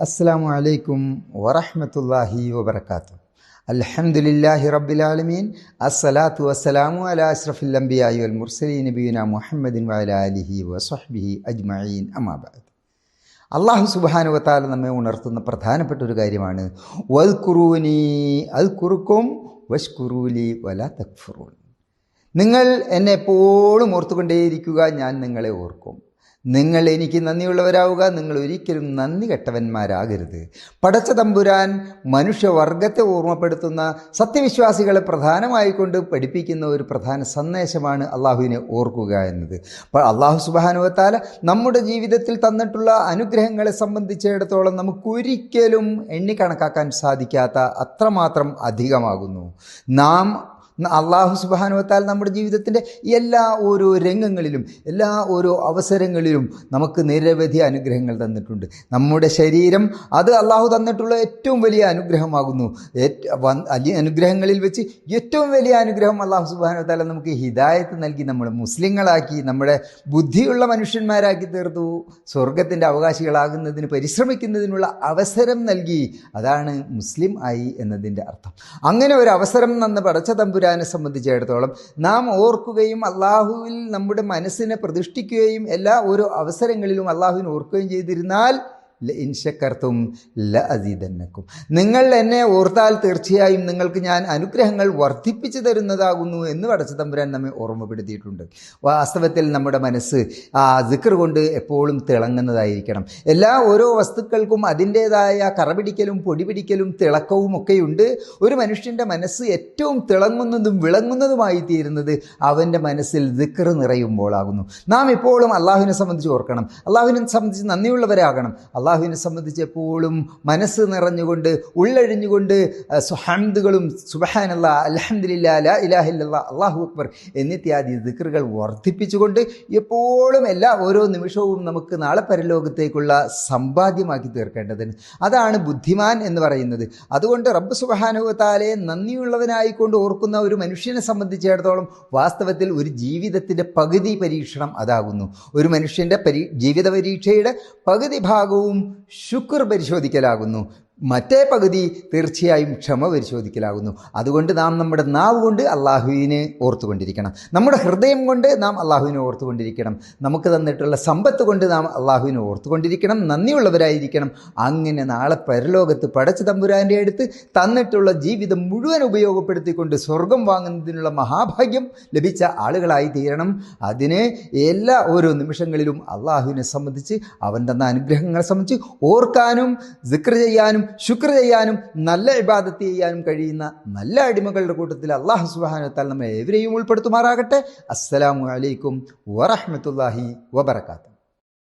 അസ്സലാമു അലൈക്കും വറഹ്മത്തുള്ളാഹി വബറകാതുഹു. അൽഹംദുലില്ലാഹി റബ്ബിൽ ആലമീൻ. അസ്സലാത്തു വസ്സലാമു അലാ അഷ്റഫിൽ അംബിയാഇ വൽ മുർസലീൻ നബിയിനാ മുഹമ്മദിൻ വഅലാ ആലിഹി വസ്വഹ്ബിഹി അജ്മഈൻ. അമ്മാ ബഅദ്. അല്ലാഹു സുബ്ഹാനഹു വ തആല നമ്മെ ഉണർത്തുന്ന പ്രധാനപ്പെട്ട ഒരു കാര്യമാണ് വദ്കുറൂനി അദ്കുറുക്കും വഷ്കുറൂലി വലാ തക്ഫുറൂൻ. നിങ്ങൾ എന്നെ എപ്പോഴും ഓർത്തുകൊണ്ടേയിരിക്കുക, ഞാൻ നിങ്ങളെ ഓർക്കും. നിങ്ങൾ എനിക്ക് നന്ദിയുള്ളവരാവുക, നിങ്ങൾ ഒരിക്കലും നന്ദി കെട്ടവന്മാരാകരുത്. പടച്ച തമ്പുരാൻ മനുഷ്യവർഗത്തെ ഓർമ്മപ്പെടുത്തുന്ന സത്യവിശ്വാസികളെ പ്രധാനമായിക്കൊണ്ട് പഠിപ്പിക്കുന്ന ഒരു പ്രധാന സന്ദേശമാണ് അള്ളാഹുവിനെ ഓർക്കുക എന്നത്. അള്ളാഹു സുബ്ഹാനഹു വ തആല നമ്മുടെ ജീവിതത്തിൽ തന്നിട്ടുള്ള അനുഗ്രഹങ്ങളെ സംബന്ധിച്ചിടത്തോളം നമുക്കൊരിക്കലും എണ്ണിക്കണക്കാക്കാൻ സാധിക്കാത്ത അത്രമാത്രം അധികമാകുന്നു. അള്ളാഹു സുബ്ഹാനഹു വ തആല നമ്മുടെ ജീവിതത്തിൻ്റെ എല്ലാ ഓരോ രംഗങ്ങളിലും എല്ലാ ഓരോ അവസരങ്ങളിലും നമുക്ക് നിരവധി അനുഗ്രഹങ്ങൾ തന്നിട്ടുണ്ട്. നമ്മുടെ ശരീരം അത് അള്ളാഹു തന്നിട്ടുള്ള ഏറ്റവും വലിയ അനുഗ്രഹമാകുന്നു. അനുഗ്രഹങ്ങളിൽ വെച്ച് ഏറ്റവും വലിയ അനുഗ്രഹം അള്ളാഹു സുബ്ഹാനഹു വ തആല നമുക്ക് ഹിദായത്ത് നൽകി നമ്മളെ മുസ്ലിങ്ങളാക്കി, നമ്മുടെ ബുദ്ധിയുള്ള മനുഷ്യന്മാരാക്കി തീർത്തു. സ്വർഗത്തിൻ്റെ അവകാശികളാകുന്നതിന് പരിശ്രമിക്കുന്നതിനുള്ള അവസരം നൽകി. അതാണ് മുസ്ലിം ആയി എന്നതിൻ്റെ അർത്ഥം. അങ്ങനെ ഒരു അവസരം തന്ന പടച്ച തമ്പുരാനെ സംബന്ധിച്ചിടത്തോളം നാം ഓർക്കുകയും അള്ളാഹുവിൽ നമ്മുടെ മനസ്സിനെ പ്രതിഷ്ഠിക്കുകയും എല്ലാ ഓരോ അവസരങ്ങളിലും അള്ളാഹുവിനെ ഓർക്കുകയും ചെയ്തിരുന്നാൽ ലഇൻ ശകർതും ലഅസീദന്നകും, നിങ്ങൾ എന്നെ ഓർത്താൽ തീർച്ചയായും നിങ്ങൾക്ക് ഞാൻ അനുഗ്രഹങ്ങൾ വർദ്ധിപ്പിച്ചു തരുന്നതാകുന്നു എന്ന് പടച്ച തമ്പുരാൻ നമ്മെ ഓർമ്മപ്പെടുത്തിയിട്ടുണ്ട്. വാസ്തവത്തിൽ നമ്മുടെ മനസ്സ് ആ ദിക്ർ കൊണ്ട് എപ്പോഴും തിളങ്ങുന്നതായിരിക്കണം. എല്ലാ ഓരോ വസ്തുക്കൾക്കും അതിൻ്റേതായ കറപിടിക്കലും പൊടിപിടിക്കലും തിളക്കവും ഒക്കെയുണ്ട്. ഒരു മനുഷ്യൻ്റെ മനസ്സ് ഏറ്റവും തിളങ്ങുന്നതും വിളങ്ങുന്നതുമായി തീരുന്നത് അവൻ്റെ മനസ്സിൽ ദിക്ർ നിറയുമ്പോഴാകുന്നു. നാം എപ്പോഴും അള്ളാഹുവിനെ സംബന്ധിച്ച് ഓർക്കണം, അള്ളാഹുവിനെ സംബന്ധിച്ച് നന്ദിയുള്ളവരാകണം. അള്ളാഹുവിനെ സംബന്ധിച്ച് എപ്പോഴും മനസ്സ് നിറഞ്ഞുകൊണ്ട് ഉള്ളഴിഞ്ഞുകൊണ്ട് ഹംദുകളും സുബ്ഹാനല്ലാ, അൽഹംദുലില്ലാ, ലാ ഇലാഹ ഇല്ലല്ലാ, അല്ലാഹു അക്ബർ എന്നിത്യാദി ദിക്റുകൾ വർദ്ധിപ്പിച്ചുകൊണ്ട് എപ്പോഴും എല്ലാ ഓരോ നിമിഷവും നമുക്ക് നാളെ പരലോകത്തേക്കുള്ള സമ്പാദ്യമാക്കി തീർക്കേണ്ടതിന് അതാണ് ബുദ്ധിമാൻ എന്ന് പറയുന്നത്. അതുകൊണ്ട് റബ്ബ് സുബ്ഹാനഹു വ തആലയെ നന്ദിയുള്ളവനായിക്കൊണ്ട് ഓർക്കുന്ന ഒരു മനുഷ്യനെ സംബന്ധിച്ചിടത്തോളം വാസ്തവത്തിൽ ഒരു ജീവിതത്തിൻ്റെ പകുതി പരീക്ഷണം അതാകുന്നു. ഒരു മനുഷ്യൻ്റെ ജീവിത പരീക്ഷയുടെ പകുതി ഭാഗവും ശുക്ർ പരിശോധിക്കലാകുന്നു, മറ്റേ പകുതി തീർച്ചയായും ക്ഷമ പരിശോധിക്കലാകുന്നു. അതുകൊണ്ട് നാം നമ്മുടെ നാവ് കൊണ്ട് അള്ളാഹുവിനെ ഓർത്തുകൊണ്ടിരിക്കണം, നമ്മുടെ ഹൃദയം കൊണ്ട് നാം അള്ളാഹുവിനെ ഓർത്തുകൊണ്ടിരിക്കണം, നമുക്ക് തന്നിട്ടുള്ള സമ്പത്ത് കൊണ്ട് നാം അള്ളാഹുവിനെ ഓർത്തുകൊണ്ടിരിക്കണം, നന്ദിയുള്ളവരായിരിക്കണം. അങ്ങനെ നാളെ പരലോകത്ത് പടച്ച തമ്പുരാൻ്റെ അടുത്ത് തന്നിട്ടുള്ള ജീവിതം മുഴുവൻ ഉപയോഗപ്പെടുത്തിക്കൊണ്ട് സ്വർഗം വാങ്ങുന്നതിനുള്ള മഹാഭാഗ്യം ലഭിച്ച ആളുകളായി തീരണം. അതിന് എല്ലാ ഓരോ നിമിഷങ്ങളിലും അള്ളാഹുവിനെ സംബന്ധിച്ച്, അവൻ തന്ന അനുഗ്രഹങ്ങളെ സംബന്ധിച്ച് ഓർക്കാനും സിക്ർ ചെയ്യാനും ശുക്ർ ചെയ്യാനും നല്ല ഇബാദത്ത് ചെയ്യാനും കഴിയുന്ന നല്ല അടിമകളുടെ കൂട്ടത്തിൽ അല്ലാഹു സുബ്ഹാനഹു വ തആല നമ്മെ ഏവരെയും ഉൾപ്പെടുത്തുമാറാകട്ടെ. അസ്സലാമു അലൈക്കും വറഹ്മത്തുള്ളാഹി വബറകാതുഹു.